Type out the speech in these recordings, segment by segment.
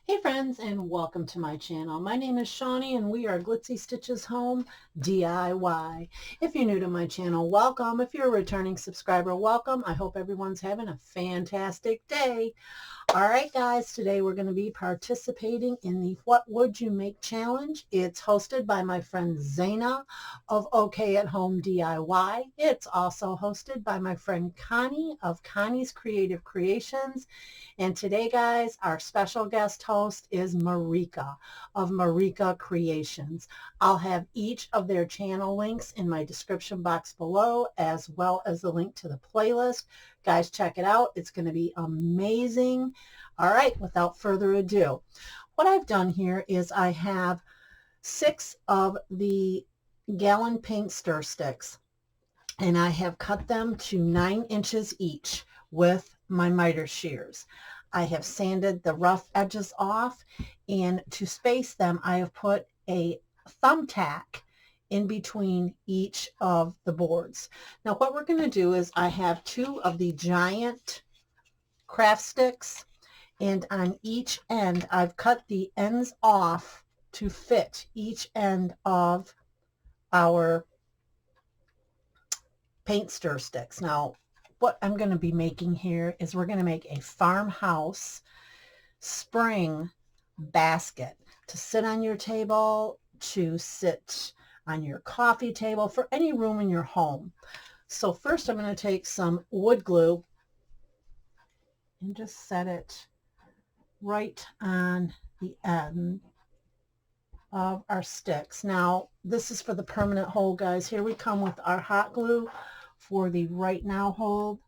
Hey friends, and welcome to my channel. My name is Shawnee and we are Glitzy Stitches Home DIY. If you're new to my channel, welcome. If you're a returning subscriber, welcome. I hope everyone's having a fantastic day. All right, guys, today we're going to be participating in the What Would You Make Challenge. It's hosted by my friend Zaina of OK at Home DIY. It's also hosted by my friend Connie of Connie's Creative Creations. And today, guys, our special guest host is Marika of Marika Creations. I'll have each of their channel links in my description box below, as well as the link to the playlist. Guys, check it out. It's going to be amazing. All right, without further ado, what I've done here is I have 6 of the gallon paint stir sticks, and I have cut them to 9 inches each with my miter shears. I have sanded the rough edges off, and to space them, I have put a thumbtack in between each of the boards. Now what we're going to do is I have 2 of the giant craft sticks, and on each end I've cut the ends off to fit each end of our paint stir sticks. Now what I'm going to be making here is we're going to make a Farmhouse spring basket to sit on your table, to sit on your coffee table, for any room in your home. So first I'm going to take some wood glue and just set it right on the end of our sticks. Now this is for the permanent hold, guys. Here we come with our hot glue for the right now hold.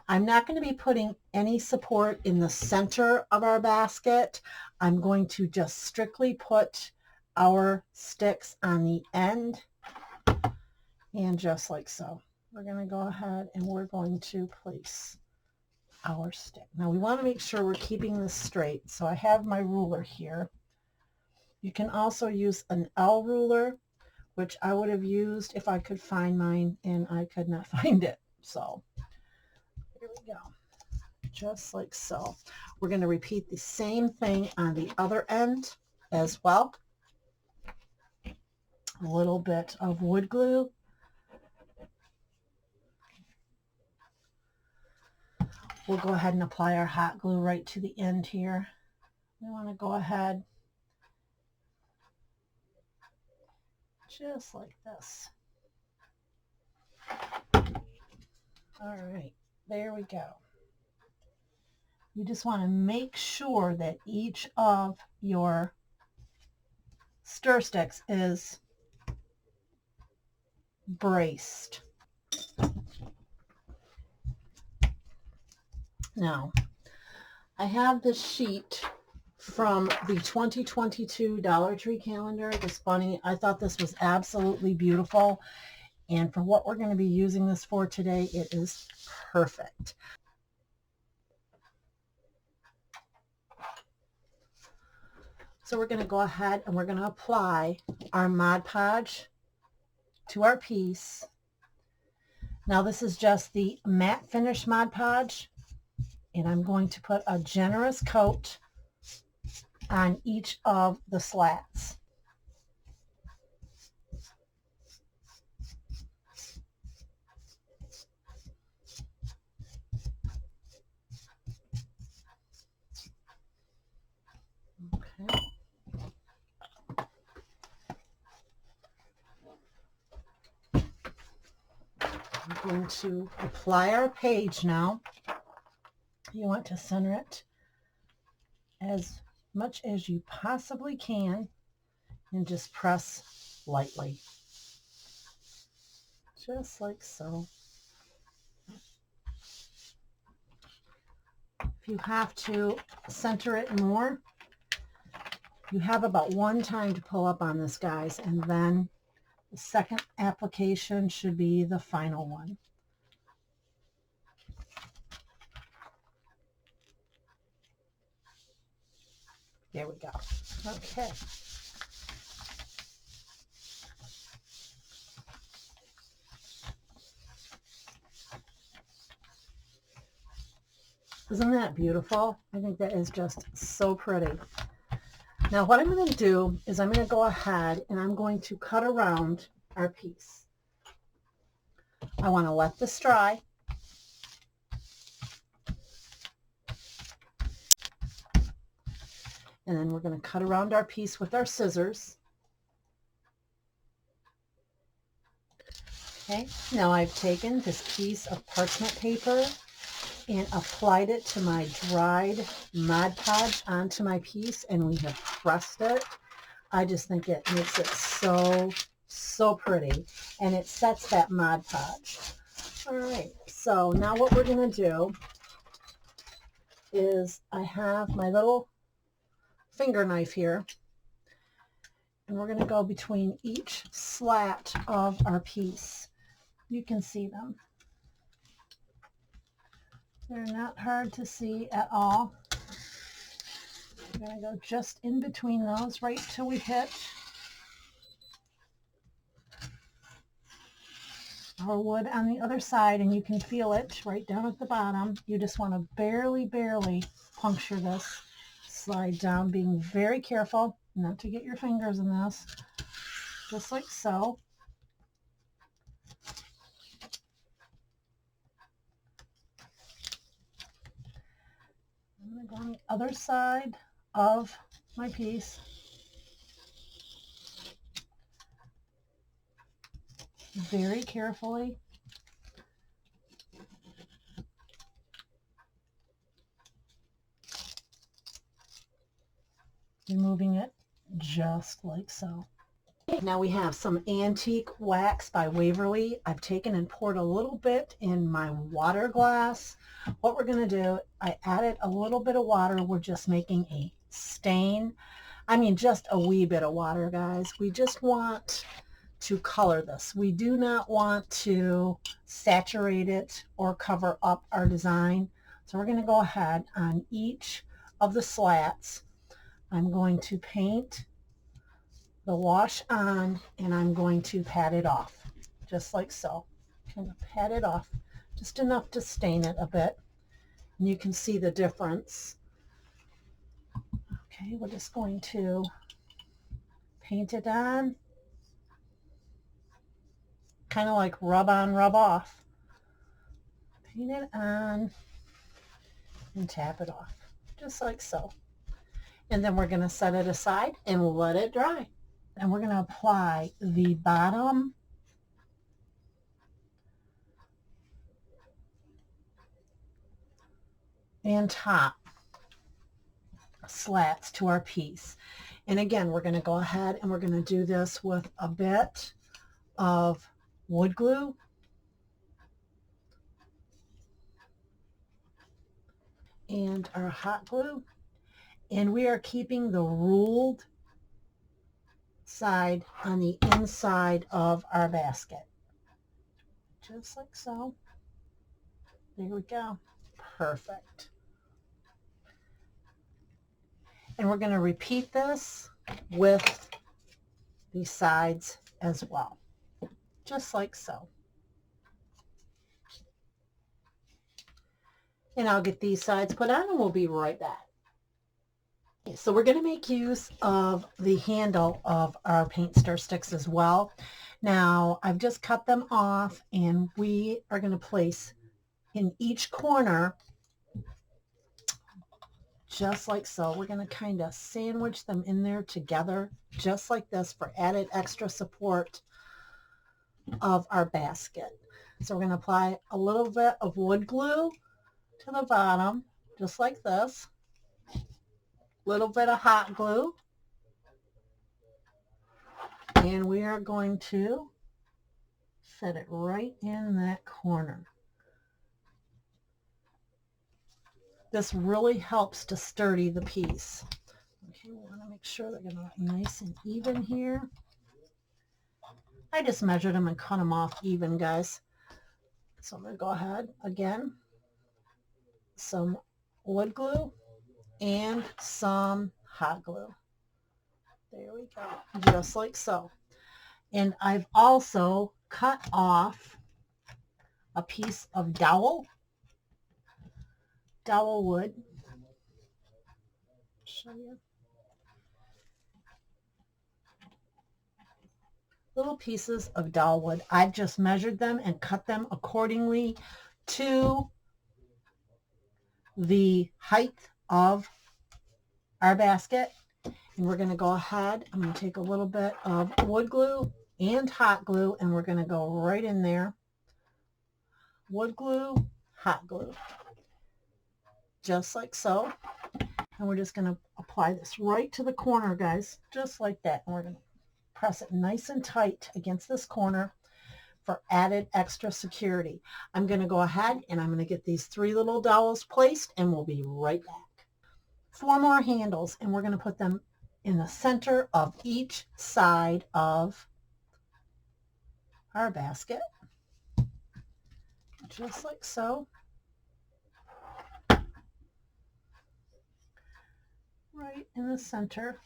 I'm not going to be putting any support in the center of our basket. I'm going to just strictly put our sticks on the end, and just like so. We're going to go ahead and we're going to place our stick. Now we want to make sure we're keeping this straight, so I have my ruler here. You can also use an L ruler, which I would have used if I could find mine, and I could not find it. So here we go, just like so. We're going to repeat the same thing on the other end as well. A little bit of wood glue. We'll go ahead and apply our hot glue right to the end here. We want to go ahead just like this. All right, there we go. You just want to make sure that each of your stir sticks is braced. Now, I have this sheet from the 2022 Dollar Tree calendar, this bunny. I thought this was absolutely beautiful, and for what we're going to be using this for today, it is perfect. So we're going to go ahead and we're going to apply our Mod Podge to our piece. Now this is just the matte finish Mod Podge, and I'm going to put a generous coat on each of the slats. Okay. I'm going to apply our page now. You want to center it as much as you possibly can and just press lightly. Just like so. If you have to center it more, you have about 1 time to pull up on this, guys, and then the second application should be the final one. There we go. Okay. Isn't that beautiful? I think that is just so pretty. Now what I'm going to do is I'm going to go ahead and I'm going to cut around our piece. I want to let this dry. And then we're going to cut around our piece with our scissors. Okay, now I've taken this piece of parchment paper and applied it to my dried Mod Podge onto my piece, and we have pressed it. I just think it makes it so pretty, and it sets that Mod Podge. All right, so now what we're going to do is I have my little finger knife here, and we're going to go between each slat of our piece. You can see them. They're not hard to see at all. We're going to go just in between those right till we hit our wood on the other side, and you can feel it right down at the bottom. You just want to barely puncture this. Slide down, being very careful not to get your fingers in this, just like so. I'm going to go on the other side of my piece. Very carefully. Removing it just like so. Now we have some antique wax by Waverly. I've taken and poured a little bit in my water glass. What we're going to do, I added a little bit of water. We're just making a stain. I mean, just a wee bit of water, guys. We just want to color this. We do not want to saturate it or cover up our design. So we're going to go ahead on each of the slats. I'm going to paint the wash on, and I'm going to pat it off, just like so. Kind of pat it off, just enough to stain it a bit. And you can see the difference. Okay, we're just going to paint it on, kind of like rub on, rub off. Paint it on and tap it off, just like so. And then we're going to set it aside and let it dry. And we're going to apply the bottom and top slats to our piece. And again, we're going to go ahead and we're going to do this with a bit of wood glue and our hot glue. And we are keeping the ruled side on the inside of our basket. Just like so. There we go. Perfect. And we're going to repeat this with the sides as well. Just like so. And I'll get these sides put on and we'll be right back. So we're going to make use of the handle of our paint stir sticks as well. Now I've just cut them off, and we are going to place in each corner just like so. We're going to kind of sandwich them in there together just like this for added extra support of our basket. So we're going to apply a little bit of wood glue to the bottom just like this. Little bit of hot glue, and we are going to set it right in that corner. This really helps to sturdy the piece. Okay, we want to make sure they're going to look nice and even here. I just measured them and cut them off even, guys. So I'm going to go ahead again, some wood glue and some hot glue. There we go, just like so. And I've also cut off a piece of dowel wood. Show you. little pieces of dowel wood. I've just measured them and cut them accordingly to the height of our basket. And we're going to go ahead, I'm going to take a little bit of wood glue and hot glue, and we're going to go right in there. Wood glue, hot glue, just like so. And we're just going to apply this right to the corner, guys, just like that. And we're going to press it nice and tight against this corner for added extra security. I'm going to go ahead and I'm going to get these 3 little dowels placed, and we'll be right back. 4 more handles, and we're going to put them in the center of each side of our basket, just like so. Right in the center.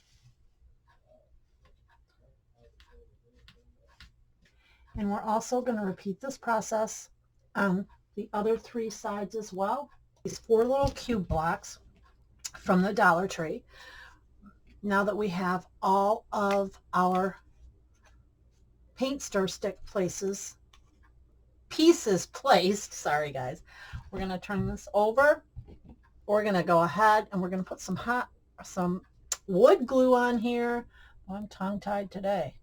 And we're also going to repeat this process on the other 3 sides as well. These 4 little cube blocks from the Dollar Tree. Now that we have all of our paint stir stick pieces placed, sorry guys, we're going to turn this over. We're going to go ahead and we're going to put some wood glue on here. Oh, I'm tongue-tied today.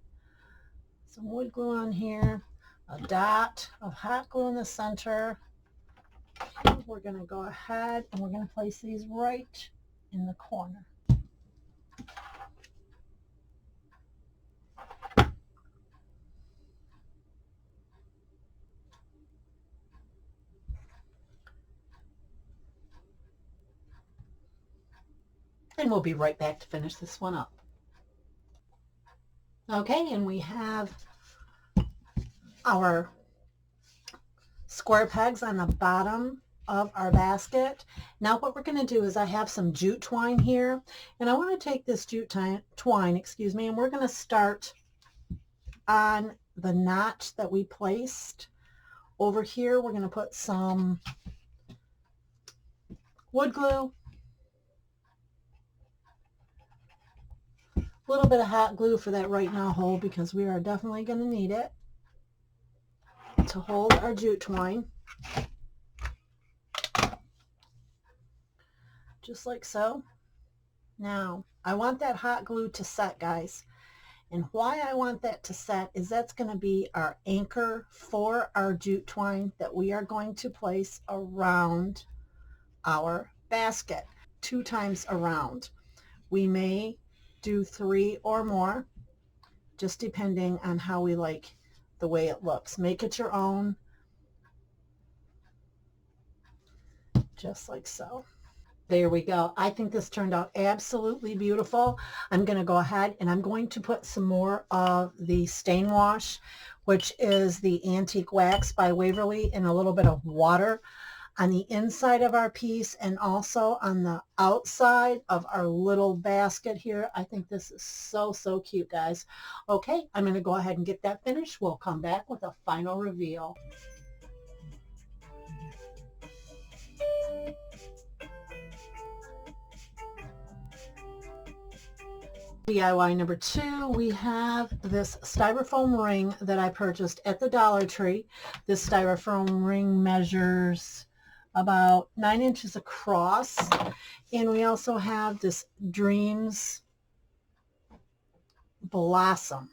Some wood glue on here, a dot of hot glue in the center. We're going to go ahead and we're going to place these right in the corner. And we'll be right back to finish this one up. Okay, and we have our square pegs on the bottom of our basket. Now what we're going to do is I have some jute twine here, and I want to take this jute twine, and we're going to start on the notch that we placed. Over here we're going to put some wood glue, a little bit of hot glue for that right now hole, because we are definitely going to need it to hold our jute twine, just like so. Now I want that hot glue to set, guys, and why I want that to set is that's going to be our anchor for our jute twine that we are going to place around our basket 2 times around. We may do 3 or more, just depending on how we like the way it looks. Make it your own, just like so. There we go. I think this turned out absolutely beautiful. I'm going to go ahead and I'm going to put some more of the stain wash, which is the Antique Wax by Waverly, in a little bit of water on the inside of our piece and also on the outside of our little basket here. I think this is so, so cute, guys. Okay, I'm going to go ahead and get that finished. We'll come back with a final reveal. DIY number 2, we have this styrofoam ring that I purchased at the Dollar Tree. This styrofoam ring measures about 9 inches across, and we also have this Dreams Blossom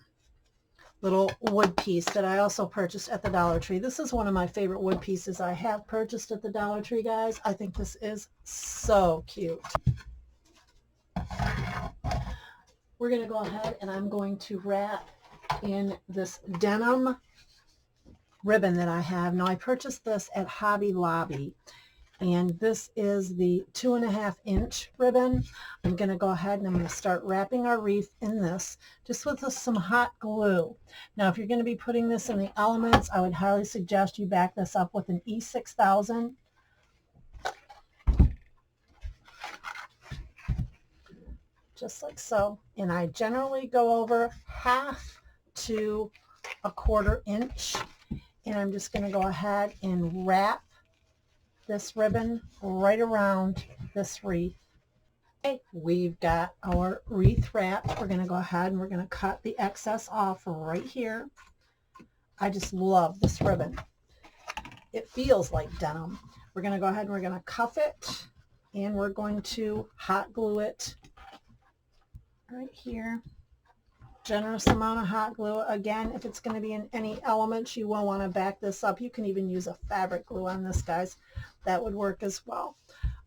little wood piece that I also purchased at the Dollar Tree. This is one of my favorite wood pieces I have purchased at the Dollar Tree, guys. I think this is so cute. We're going to go ahead and I'm going to wrap in this denim ribbon that I have. Now I purchased this at Hobby Lobby, and this is the 2.5 inch ribbon. I'm going to go ahead and I'm going to start wrapping our wreath in this just with some hot glue. Now if you're going to be putting this in the elements, I would highly suggest you back this up with an E6000. Just like so. And I generally go over 1/2 to 1/4 inch. And I'm just going to go ahead and wrap this ribbon right around this wreath. Okay, we've got our wreath wrapped. We're going to go ahead and we're going to cut the excess off right here. I just love this ribbon. It feels like denim. We're going to go ahead and we're going to cuff it, and we're going to hot glue it right here. Generous amount of hot glue. Again, if it's going to be in any elements, you will want to back this up. You can even use a fabric glue on this, guys. That would work as well.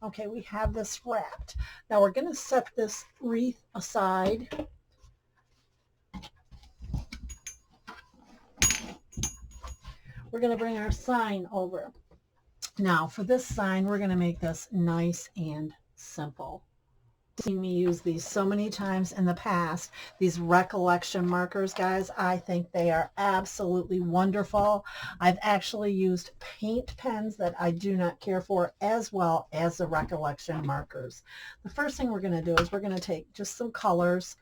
Okay, we have this wrapped. Now we're going to set this wreath aside. We're going to bring our sign over. Now for this sign, we're going to make this nice and simple. You've seen me use these so many times in the past, these recollection markers, guys. I think they are absolutely wonderful. I've actually used paint pens that I do not care for, as well as the recollection markers. The first thing we're going to do is we're going to take just some colors,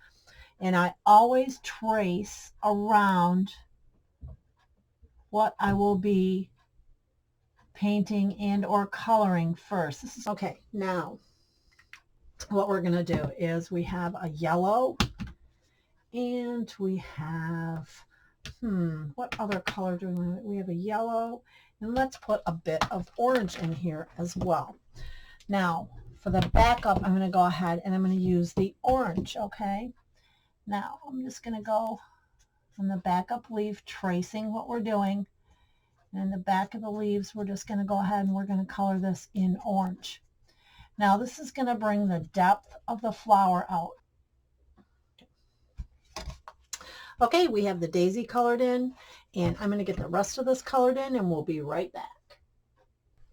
and I always trace around what I will be painting and or coloring first. This is okay. Now what we're going to do is we have a yellow, and we have what other color do we want? We have a yellow, and let's put a bit of orange in here as well. Now for the backup, I'm going to go ahead and I'm going to use the orange. Okay, now I'm just going to go from the backup leaf, tracing what we're doing, and in the back of the leaves we're just going to go ahead and we're going to color this in orange. Now this is going to bring the depth of the flower out. Okay, we have the daisy colored in, and I'm going to get the rest of this colored in, and we'll be right back.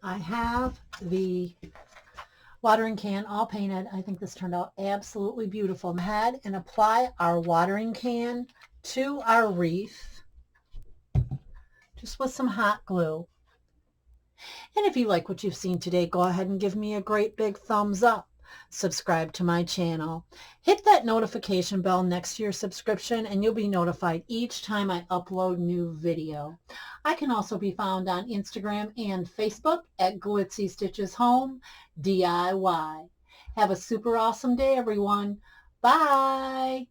I have the watering can all painted. I think this turned out absolutely beautiful. Ahead and apply our watering can to our wreath, just with some hot glue. And if you like what you've seen today, go ahead and give me a great big thumbs up. Subscribe to my channel. Hit that notification bell next to your subscription, and you'll be notified each time I upload new video. I can also be found on Instagram and Facebook at Glitzy Stitches Home DIY. Have a super awesome day, everyone. Bye.